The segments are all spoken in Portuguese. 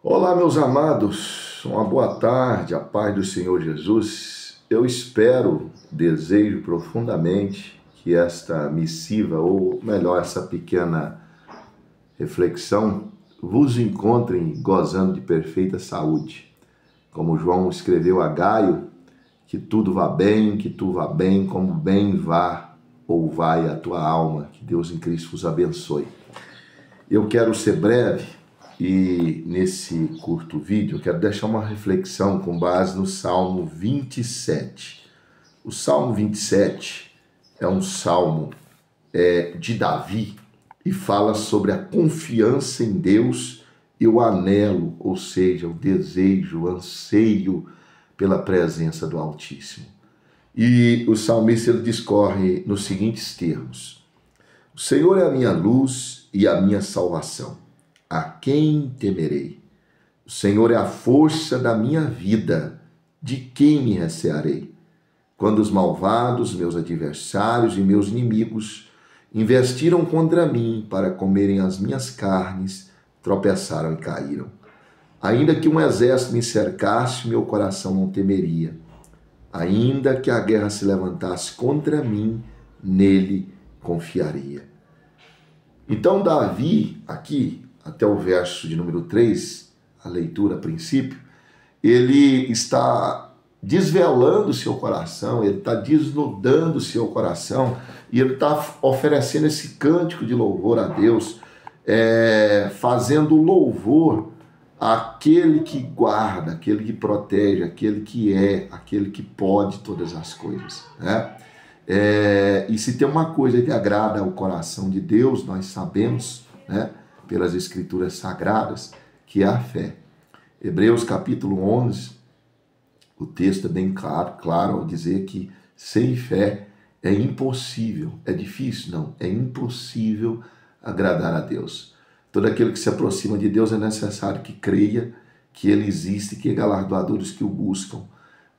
Olá, meus amados, uma boa tarde, a paz do Senhor Jesus. Eu espero, desejo profundamente que esta missiva, ou melhor, essa pequena reflexão, vos encontrem gozando de perfeita saúde. Como João escreveu a Gaio, que tudo vá bem, que tu vá bem, como bem vá ou vai a tua alma. Que Deus em Cristo vos abençoe. Eu quero ser breve e nesse curto vídeo eu quero deixar uma reflexão com base no Salmo 27. O Salmo 27 é um salmo de Davi e fala sobre a confiança em Deus e o anelo, ou seja, o desejo, o anseio pela presença do Altíssimo. E o salmista ele discorre nos seguintes termos: o Senhor é a minha luz e a minha salvação. A quem temerei? O Senhor é a força da minha vida. De quem me recearei? Quando os malvados, meus adversários e meus inimigos, investiram contra mim para comerem as minhas carnes, tropeçaram e caíram. Ainda que um exército me cercasse, meu coração não temeria. Ainda que a guerra se levantasse contra mim, nele confiaria. Então Davi, aqui, até o verso de número 3, a leitura a princípio, ele está desvelando o seu coração, ele está desnudando o seu coração e ele está oferecendo esse cântico de louvor a Deus, fazendo louvor àquele que guarda, aquele que protege, aquele que pode todas as coisas, né? E se tem uma coisa que agrada ao coração de Deus, nós sabemos, né, pelas escrituras sagradas, que é a fé. Hebreus capítulo 11, o texto é bem claro ao dizer que sem fé é impossível, é difícil, não, é impossível agradar a Deus. Todo aquele que se aproxima de Deus é necessário que creia que Ele existe, que é galardoador dos que o buscam,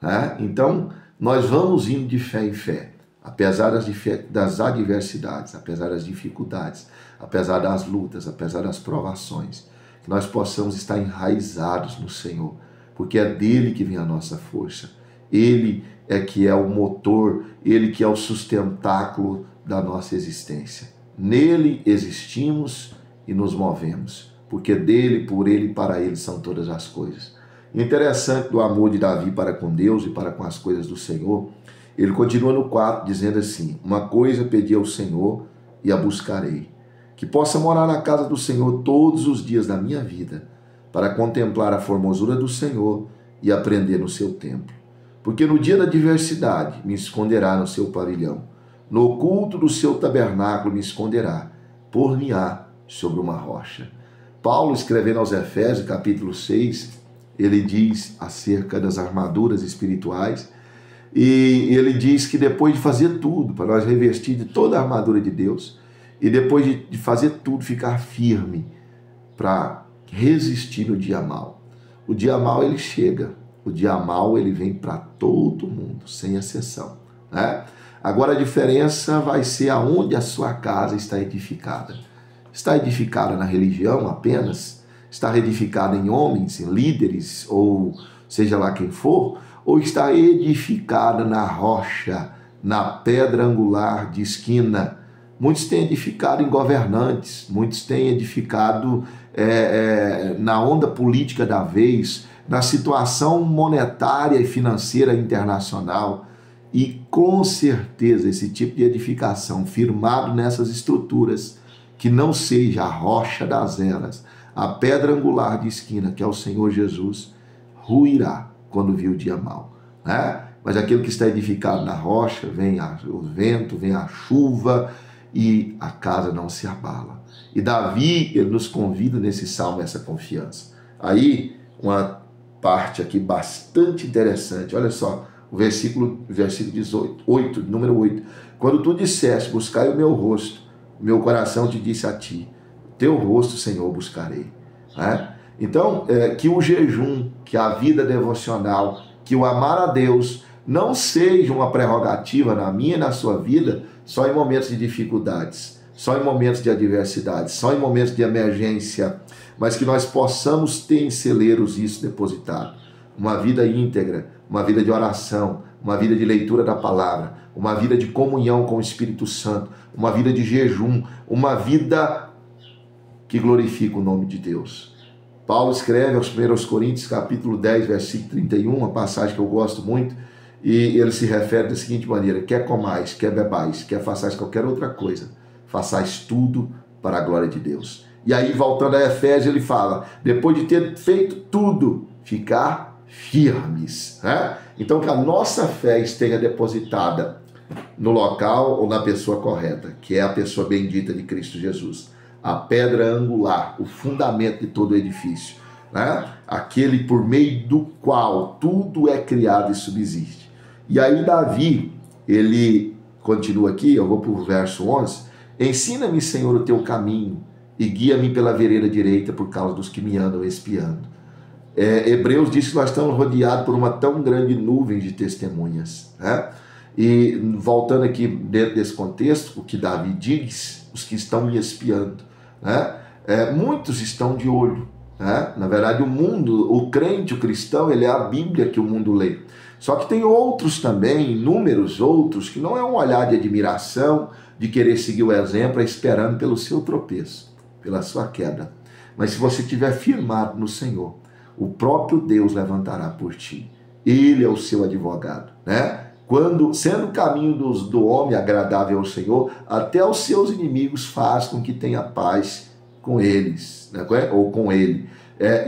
né? Então, nós vamos indo de fé em fé, apesar das adversidades, apesar das dificuldades, apesar das lutas, apesar das provações, que nós possamos estar enraizados no Senhor, porque é dele que vem a nossa força. Ele é que é o motor, ele que é o sustentáculo da nossa existência. Nele existimos e nos movemos, porque dele, por ele e para ele são todas as coisas. Interessante do amor de Davi para com Deus e para com as coisas do Senhor. Ele continua no 4 dizendo assim: uma coisa pedi ao Senhor e a buscarei, que possa morar na casa do Senhor todos os dias da minha vida, para contemplar a formosura do Senhor e aprender no seu templo. Porque no dia da adversidade me esconderá no seu pavilhão, no oculto do seu tabernáculo me esconderá, por-me-á sobre uma rocha. Paulo, escrevendo aos Efésios, capítulo 6, ele diz acerca das armaduras espirituais, e ele diz que depois de fazer tudo, para nós revestir de toda a armadura de Deus, e depois de fazer tudo, ficar firme para resistir no dia mau. O dia mau ele chega, o dia mau ele vem para todo mundo, sem exceção, né? Agora a diferença vai ser aonde a sua casa está edificada. Está edificada na religião apenas? Está edificada em homens, em líderes, ou seja lá quem for? Ou está edificada na rocha, na pedra angular de esquina? Muitos têm edificado em governantes, muitos têm edificado na onda política da vez, na situação monetária e financeira internacional. E com certeza esse tipo de edificação, firmado nessas estruturas, que não seja a rocha das eras, a pedra angular de esquina, que é o Senhor Jesus, ruirá quando vir o dia mau, né? Mas aquele que está edificado na rocha, vem o vento, vem a chuva e a casa não se abala. E Davi, ele nos convida nesse salmo a essa confiança. Aí, uma parte aqui bastante interessante, olha só, o versículo 18, número 8. Quando tu disseste, buscai o meu rosto, o meu coração te disse a ti, teu rosto, Senhor, buscarei, né? Então, que o jejum, que a vida devocional, que o amar a Deus não seja uma prerrogativa na minha e na sua vida só em momentos de dificuldades, só em momentos de adversidade, só em momentos de emergência, mas que nós possamos ter em celeiros isso depositado. Uma vida íntegra, uma vida de oração, uma vida de leitura da palavra, uma vida de comunhão com o Espírito Santo, uma vida de jejum, uma vida que glorifica o nome de Deus. Paulo escreve aos 1 Coríntios, capítulo 10, versículo 31, uma passagem que eu gosto muito, e ele se refere da seguinte maneira: quer comais, quer bebais, quer façais qualquer outra coisa, façais tudo para a glória de Deus. E aí, voltando a Efésios, ele fala, depois de ter feito tudo, ficar firmes, né? Então, que a nossa fé esteja depositada no local ou na pessoa correta, que é a pessoa bendita de Cristo Jesus, a pedra angular, o fundamento de todo o edifício, né? Aquele por meio do qual tudo é criado e subsiste. E aí Davi, ele continua aqui, eu vou para o verso 11, ensina-me, Senhor, o teu caminho e guia-me pela vereda direita por causa dos que me andam espiando. Hebreus diz que nós estamos rodeados por uma tão grande nuvem de testemunhas, né? E voltando aqui dentro desse contexto, o que Davi diz, os que estão me espiando, né? Muitos estão de olho, né? Na verdade, o mundo, o crente, o cristão, ele é a Bíblia que o mundo lê. Só que tem outros também, inúmeros outros, que não é um olhar de admiração, de querer seguir o exemplo, esperando pelo seu tropeço, pela sua queda. Mas se você estiver firmado no Senhor, o próprio Deus levantará por ti. Ele é o seu advogado, né? Quando, sendo o caminho do homem agradável ao Senhor, até os seus inimigos faz com que tenha paz com eles, né? Ou com ele.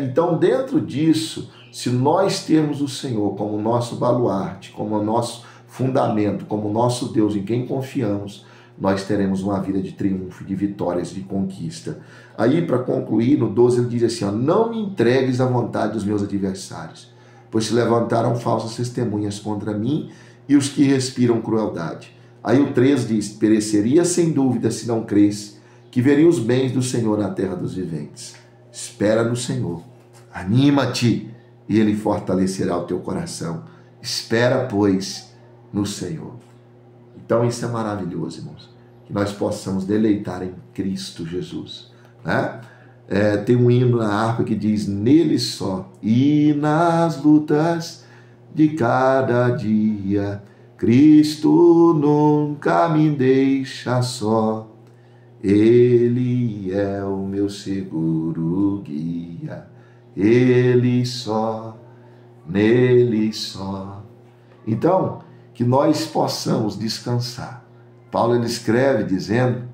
Então, dentro disso, se nós termos o Senhor como nosso baluarte, como nosso fundamento, como nosso Deus em quem confiamos, nós teremos uma vida de triunfo, de vitórias, de conquista. Aí, para concluir, no 12 ele diz assim, ó, não me entregues à vontade dos meus adversários, pois se levantaram falsas testemunhas contra mim e os que respiram crueldade. Aí o 13 diz, pereceria sem dúvida se não crês, que veria os bens do Senhor na terra dos viventes. Espera no Senhor, anima-te, e Ele fortalecerá o teu coração. Espera, pois, no Senhor. Então isso é maravilhoso, irmãos, que nós possamos deleitar em Cristo Jesus, né? Tem um hino na harpa que diz, nele só, e nas lutas de cada dia, Cristo nunca me deixa só, Ele é o meu seguro guia, Ele só, nele só. Então, que nós possamos descansar. Paulo ele escreve dizendo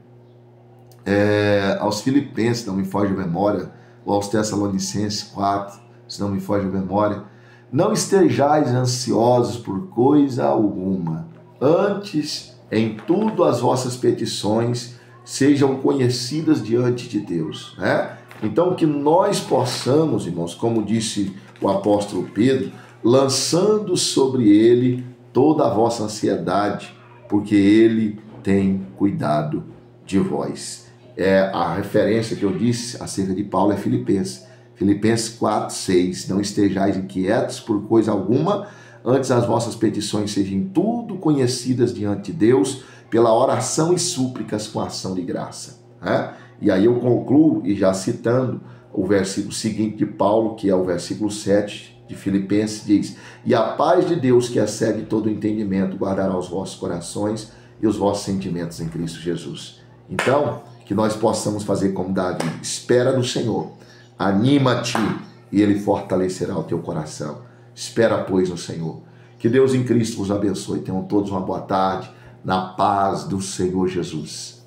aos Filipenses, não me foge a memória, ou aos Tessalonicenses 4, se não me foge a memória, não estejais ansiosos por coisa alguma, antes, em tudo as vossas petições sejam conhecidas diante de Deus, né? Então, que nós possamos, irmãos, como disse o apóstolo Pedro, lançando sobre ele toda a vossa ansiedade, porque ele tem cuidado de vós. A referência que eu disse acerca de Paulo é Filipenses. Filipenses 4, 6, não estejais inquietos por coisa alguma, antes as vossas petições sejam tudo conhecidas diante de Deus, pela oração e súplicas com ação de graça. E aí eu concluo, e já citando o versículo seguinte de Paulo, que é o versículo 7 de Filipenses, diz, e a paz de Deus que excede todo o entendimento, guardará os vossos corações e os vossos sentimentos em Cristo Jesus. Então, que nós possamos fazer como Davi, espera no Senhor, anima-te e Ele fortalecerá o teu coração. Espera, pois, no Senhor. Que Deus em Cristo vos abençoe. Tenham todos uma boa tarde, na paz do Senhor Jesus.